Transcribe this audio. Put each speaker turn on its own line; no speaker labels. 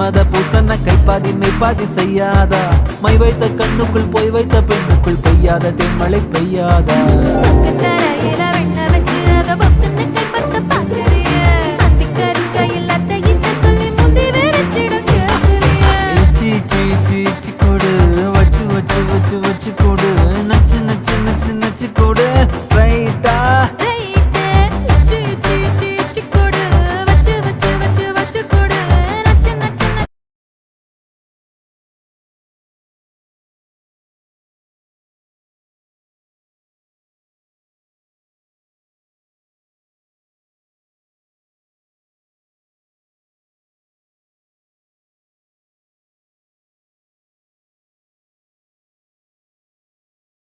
மன்மத பூசன கைப்பாதி மெய்ப்பாதி செய்யாதா my வைத்த கண்ணுக்குள் போய் வைத்த பெண்ணுக்குள் பெய்யாத தென்மழை பெய்யாதா
தரையில வெண்ண வச்சு அத